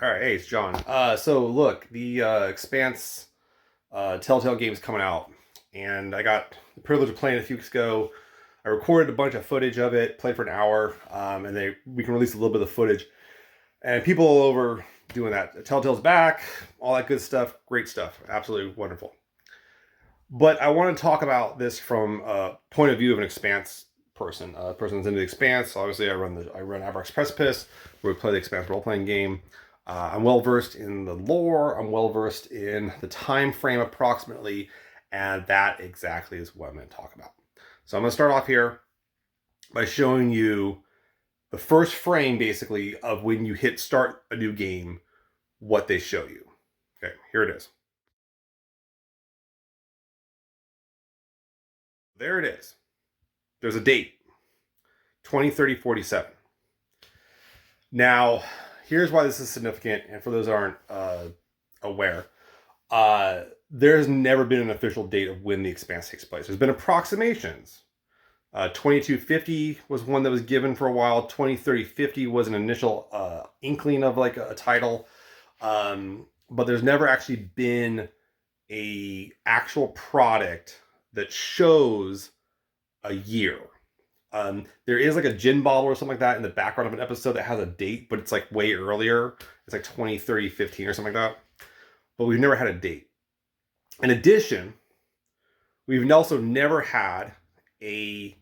All right, hey, it's John. So look, the Expanse Telltale Games coming out, and I got the privilege of playing it a few weeks ago. I recorded a bunch of footage of it, played for an hour, and we can release a little bit of the footage. And people all over doing that. Telltale's back, all that good stuff, great stuff, absolutely wonderful. But I want to talk about this from a point of view of an Expanse person. A person that's into the Expanse. Obviously, I run Abrax Precipice, where we play the Expanse role playing game. I'm well versed in the lore. I'm well versed in the time frame approximately, and that exactly is what I'm going to talk about. So I'm going to start off here by showing you the first frame, basically, of when you hit start a new game, what they show you. Okay, here it is. There it is. There's a date, 2030-47. Now, here's why this is significant, and for those who aren't aware, there's never been an official date of when the Expanse takes place. There's been approximations. 2250 was one that was given for a while. 2030-50 was an initial inkling of like a title, but there's never actually been a actual product that shows a year. There is like a gin bottle or something like that in the background of an episode that has a date, but it's like way earlier. It's like 2030-15 or something like that. But we've never had a date. In addition, we've also never had a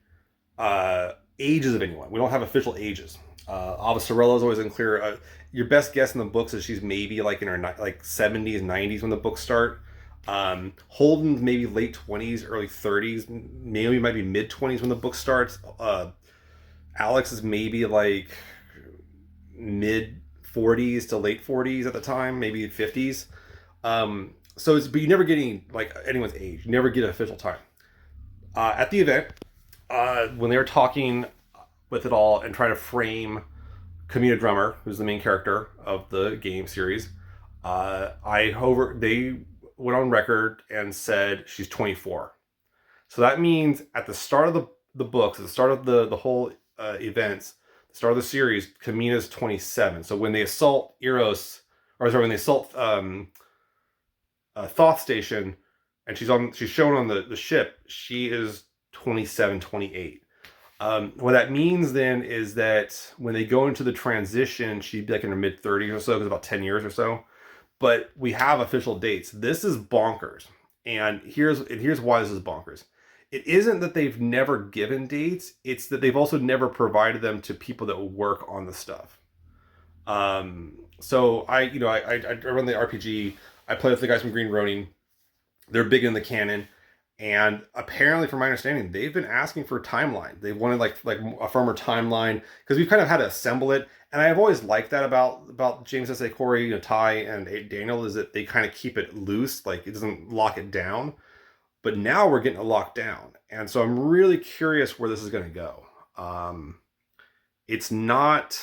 ages of anyone. We don't have official ages. Ava Sorella is always unclear. Your best guess in the books is she's maybe like in her like 70s, 90s when the books start. Holden's maybe late 20s, early 30s. Naomi might be mid 20s when the book starts. Alex is maybe like mid 40s to late 40s at the time, maybe 50s. So but you never get any like anyone's age. You never get an official time. At the event, when they were talking with it all and trying to frame Kamina Drummer, who's the main character of the game series, they went on record and said she's 24. So that means at the start of the books, at the start of the whole events, the start of the series, Kamina's 27. So when they assault Eros, when they assault Thoth Station, and she's shown on the ship, she is 27, 28. What that means then is that when they go into the transition, she'd be like in her mid 30s or so, because about 10 years or so. But we have official dates. This is bonkers. And here's why this is bonkers. It isn't that they've never given dates, it's that they've also never provided them to people that work on the stuff. So I run the RPG. I play with the guys from Green Ronin. They're big in the canon. And apparently, from my understanding, they've been asking for a timeline. They wanted like a firmer timeline, because we've kind of had to assemble it. And I've always liked that about James S.A. Corey, Ty, and Daniel, is that they kind of keep it loose, like it doesn't lock it down. But now we're getting it locked down, and so I'm really curious where this is going to go. It's not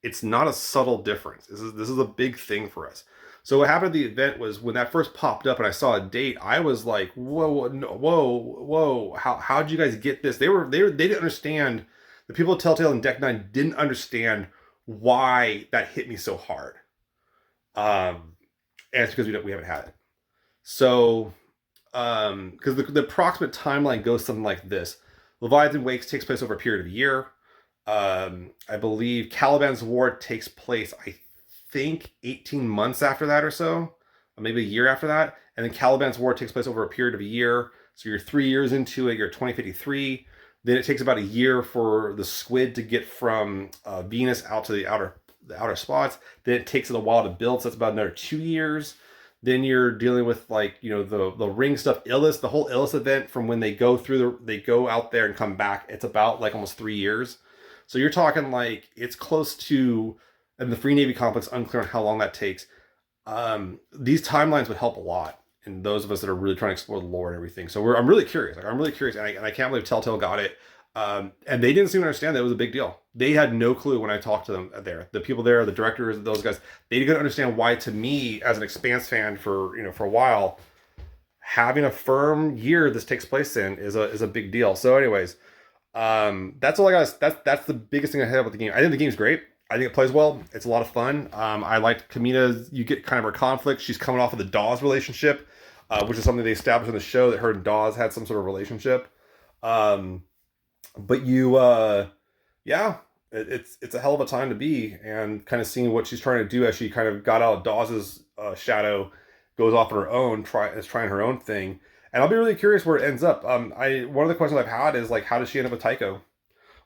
a subtle difference. This is a big thing for us. So what happened at the event was, when that first popped up and I saw a date, I was like, whoa, how'd you guys get this? They didn't understand. The people at Telltale and Deck 9 didn't understand why that hit me so hard. And it's because we haven't had it. So, because the approximate timeline goes something like this. Leviathan Wakes takes place over a period of a year. I believe Caliban's War takes place, I think, 18 months after that or so, or maybe a year after that. And then Caliban's War takes place over a period of a year. So you're 3 years into it, you're 2053. Then it takes about a year for the squid to get from Venus out to the outer spots. Then it takes it a while to build, so that's about another 2 years. Then you're dealing with like, the ring stuff, Illis, the whole Illis event, from when they go out there and come back. It's about like almost 3 years. So you're talking like it's close to, and the Free Navy complex, unclear on how long that takes. These timelines would help a lot, and those of us that are really trying to explore the lore and everything. So I'm really curious. Like, I'm really curious, and I can't believe Telltale got it. And they didn't seem to understand that it was a big deal. They had no clue when I talked to them there. The people there, the directors, those guys, they didn't understand why, to me, as an Expanse fan for a while, having a firm year this takes place in is a big deal. So anyways, that's all I got. That's the biggest thing I have about the game. I think the game's great. I think it plays well. It's a lot of fun. I liked Kamina's. You get kind of her conflict. She's coming off of the Dawes relationship, which is something they established in the show that her and Dawes had some sort of relationship. Um, but yeah, it's a hell of a time to be, and kind of seeing what she's trying to do as she kind of got out of Dawes's shadow, goes off on her own, is trying her own thing. And I'll be really curious where it ends up. I One of the questions I've had is like, how does she end up with Tycho?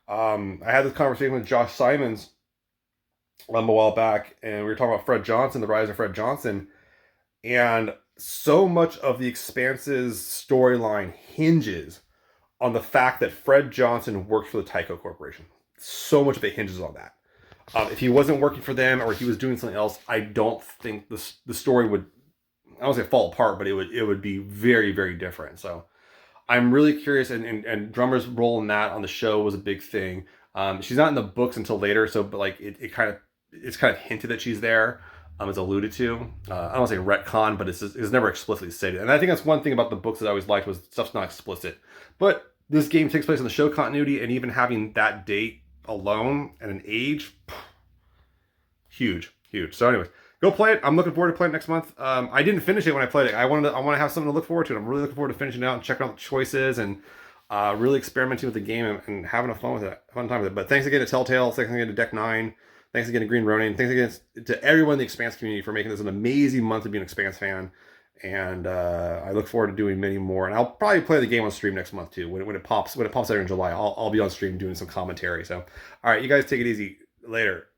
I had this conversation with Josh Simons a while back, and we were talking about Fred Johnson, the rise of Fred Johnson, and so much of the Expanse's storyline hinges on the fact that Fred Johnson worked for the Tycho Corporation. So much of it hinges on that. If he wasn't working for them or he was doing something else, I don't think the story would, I don't say fall apart, but it would be very, very different. So I'm really curious, and Drummer's role in that on the show was a big thing. She's not in the books until later, so but like it's kind of hinted that she's there. It's alluded to. I don't want to say retcon, but it's never explicitly stated. And I think that's one thing about the books that I always liked, was stuff's not explicit. But this game takes place in the show continuity, and even having that date alone and an age, huge, huge. So, anyways, go play it. I'm looking forward to playing it next month. I didn't finish it when I played it. I want to have something to look forward to. I'm really looking forward to finishing it out and checking out the choices and really experimenting with the game and having a fun time with it. But thanks again to Telltale. Thanks again to Deck Nine. Thanks again to Green Ronin. Thanks again to everyone in the Expanse community for making this an amazing month to be an Expanse fan. And I look forward to doing many more. And I'll probably play the game on stream next month too. When it pops out in July, I'll be on stream doing some commentary. So, all right, you guys take it easy. Later.